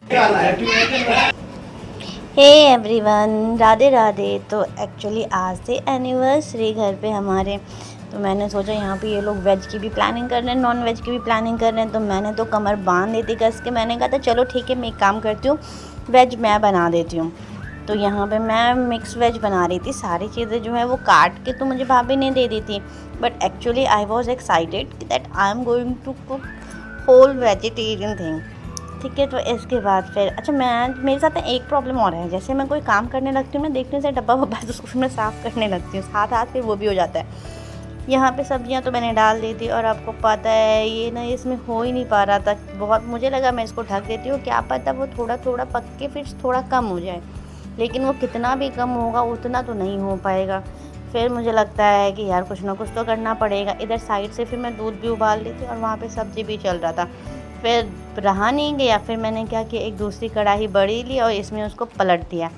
Hey everyone, Radhe Radhe. तो actually आज से एनिवर्सरी घर पे हमारे, तो मैंने सोचा यहाँ पे ये लोग वेज की भी प्लानिंग कर रहे हैं, नॉन वेज की भी प्लानिंग कर रहे हैं, तो मैंने तो कमर बांध दी थी कस के। मैंने कहा था चलो ठीक है, मैं एक काम करती हूँ, वेज मैं बना देती हूँ। तो यहाँ पे मैं मिक्स वेज बना रही थी। सारी चीज़ें जो है वो काट के तो मुझे भाभी ने दे दी थी, but actually I was excited that I am going to cook whole vegetarian thing. ठीक है, तो इसके बाद फिर अच्छा, मेरे साथ एक प्रॉब्लम और है। जैसे मैं कोई काम करने लगती हूँ ना, देखने से डब्बा वब्बा तो उसको फिर मैं साफ़ करने लगती हूँ, हाथ हाथ फिर वो भी हो जाता है। यहाँ पे सब्जियाँ तो मैंने डाल दी थी, और आपको पता है ये ना इसमें हो ही नहीं पा रहा था बहुत। मुझे लगा मैं इसको ढक देती हूँ, क्या पता वो थोड़ा थोड़ा पक के फिर थोड़ा कम हो जाए, लेकिन वो कितना भी कम होगा उतना तो नहीं हो पाएगा। फिर मुझे लगता है कि यार कुछ ना कुछ तो करना पड़ेगा। इधर साइड से फिर मैं दूध भी उबाल ली थी और वहाँ पे सब्ज़ी भी चल रहा था। फिर रहा नहीं गया, फिर मैंने क्या किया, एक दूसरी कढ़ाई बड़ी ली और इसमें उसको पलट दिया।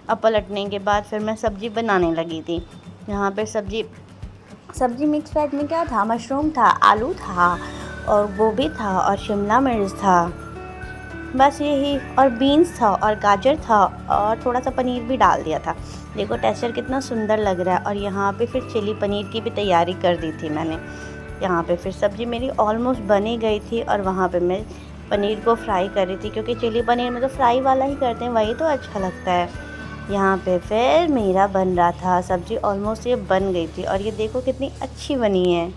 अब पलटने के बाद फिर मैं सब्ज़ी बनाने लगी थी। यहाँ पे सब्ज़ी मिक्स वेज में क्या था, मशरूम था, आलू था, और गोभी था, और शिमला मिर्च था, बस यही, और बीन्स था, और गाजर था, और थोड़ा सा पनीर भी डाल दिया था। देखो टेक्सचर कितना सुंदर लग रहा है। और यहाँ पे फिर चिली पनीर की भी तैयारी कर दी थी मैंने। यहाँ पे फिर सब्ज़ी मेरी ऑलमोस्ट बनी गई थी, और वहाँ पे मैं पनीर को फ्राई कर रही थी, क्योंकि चिली पनीर में तो फ्राई वाला ही करते हैं, वही तो अच्छा लगता है। यहाँ पे फिर मेरा बन रहा था, सब्ज़ी ऑलमोस्ट ये बन गई थी, और ये देखो कितनी अच्छी बनी है।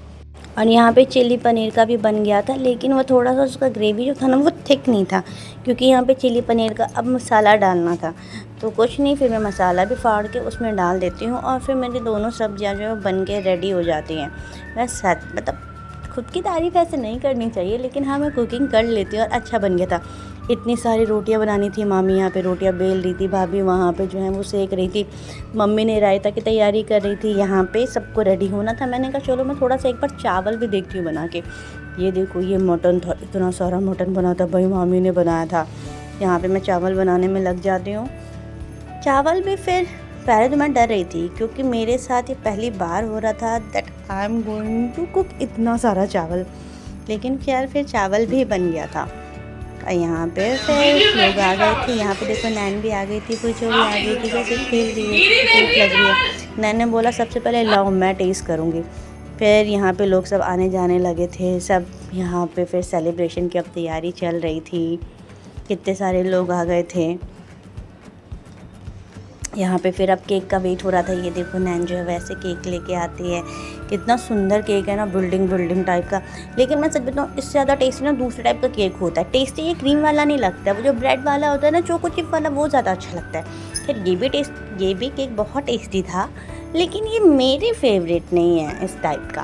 और यहाँ पे चिली पनीर का भी बन गया था, लेकिन वो थोड़ा सा उसका ग्रेवी जो था ना वो थिक नहीं था, क्योंकि यहाँ पे चिली पनीर का अब मसाला डालना था। तो कुछ नहीं, फिर मैं मसाला भी फाड़ के उसमें डाल देती हूँ, और फिर मेरी दोनों सब्जियाँ जो है बन के रेडी हो जाती हैं। मैं सच मतलब खुद की तारीफ़ ऐसे नहीं करनी चाहिए, लेकिन हाँ मैं कुकिंग कर लेती हूँ, और अच्छा बन गया था। इतनी सारी रोटियां बनानी थी, मामी यहाँ पे रोटियां बेल रही थी, भाभी वहाँ पे जो है वो सेक रही थी, मम्मी ने रायता की तैयारी कर रही थी। यहाँ पे सबको रेडी होना था। मैंने कहा चलो मैं थोड़ा सा एक बार चावल भी देखती हूँ बना के। ये देखो ये मटन था, इतना सारा मटन बना था भाई, मामी ने बनाया था। यहाँ पर मैं चावल बनाने में लग जाती हूँ। चावल भी फिर पहले तो मैं डर रही थी, क्योंकि मेरे साथ ये पहली बार हो रहा था that I am going to cook इतना सारा चावल, लेकिन खैर फिर चावल भी बन गया था। और यहाँ पे फिर लोग आ गए थे। यहाँ पे देखो नैन भी आ गई थी, कोई चोरी आ गई थी, कैसे खेल रही है, भूख लग रही है। नैन ने बोला सबसे पहले लाओ मैं टेस्ट करूँगी। फिर यहाँ पे लोग सब आने जाने लगे थे सब। यहाँ पे फिर सेलिब्रेशन की अब तैयारी चल रही थी, कितने सारे लोग आ गए थे। यहाँ पे फिर अब केक का वेट हो रहा था। ये देखो नैन जो है वैसे केक लेके आती है, कितना सुंदर केक है ना, बिल्डिंग टाइप का। लेकिन मैं सच बताऊँ, इससे ज़्यादा टेस्टी ना दूसरे टाइप का केक होता है। टेस्टी ये क्रीम वाला नहीं लगता है, वो जो ब्रेड वाला होता है ना, चोको चिप वाला, वो ज़्यादा अच्छा लगता है। फिर ये भी केक बहुत टेस्टी था, लेकिन ये मेरे फेवरेट नहीं है इस टाइप का।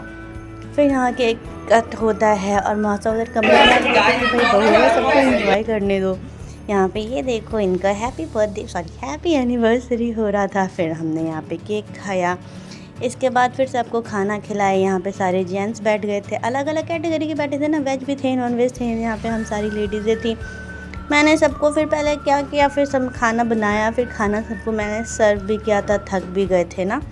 फिर यहाँ केक कट होता है, और मासा उधर कमरे में भाई बहू सबको एंजॉय करने दो। यहाँ पे ये देखो इनका हैप्पी एनिवर्सरी हो रहा था। फिर हमने यहाँ पे केक खाया। इसके बाद फिर सबको खाना खिलाया। यहाँ पे सारे जेंट्स बैठ गए थे, अलग अलग कैटेगरी के बैठे थे ना, वेज भी थे, नॉन वेज थे। यहाँ पे हम सारी लेडीज़ें थी। मैंने सबको फिर पहले क्या किया, फिर सब खाना बनाया, फिर खाना सबको मैंने सर्व भी किया था। थक भी गए थे ना,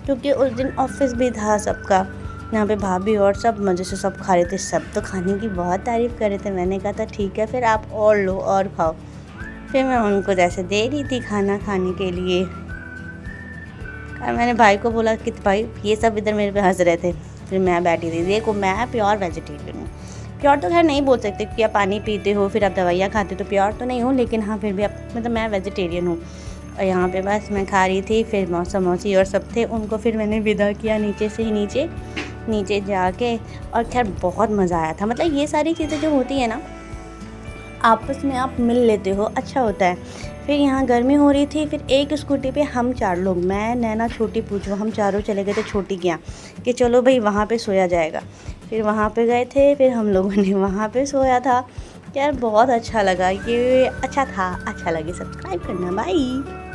क्योंकि उस दिन ऑफिस भी था सबका। यहाँ पे भाभी और सब मज़े से सब खा रहे थे। सब तो खाने की बहुत तारीफ़ कर रहे थे। मैंने कहा था ठीक है फिर आप और लो और खाओ। फिर मैं उनको जैसे दे रही थी खाना खाने के लिए, और मैंने भाई को बोला कि भाई ये सब इधर मेरे पे हंस रहे थे। फिर मैं बैठी थी, देखो मैं प्योर वेजिटेरियन हूँ। प्योर तो खैर नहीं बोल सकते, कि आप पानी पीते हो फिर आप दवाइयाँ खाते हो, तो प्योर तो नहीं हूँ, लेकिन हाँ फिर भी आप मतलब मैं वेजिटेरियन हूँ। और यहाँ पे बस मैं खा रही थी। फिर मौसा मौसी और सब थे, उनको फिर मैंने विदा किया नीचे से ही, नीचे जाके। और खैर बहुत मज़ा आया था। मतलब ये सारी चीज़ें जो होती है ना, आपस में आप मिल लेते हो, अच्छा होता है। फिर यहाँ गर्मी हो रही थी। फिर एक स्कूटी पे हम 4 लोग, मैं, नैना, छोटी, पूछो, हम चारों चले गए थे छोटी के यहाँ, कि चलो भाई वहाँ पे सोया जाएगा। फिर वहाँ पे गए थे, फिर हम लोगों ने वहाँ पे सोया था। यार बहुत अच्छा लगा, ये अच्छा था। अच्छा लगे सब्सक्राइब करना, बाय।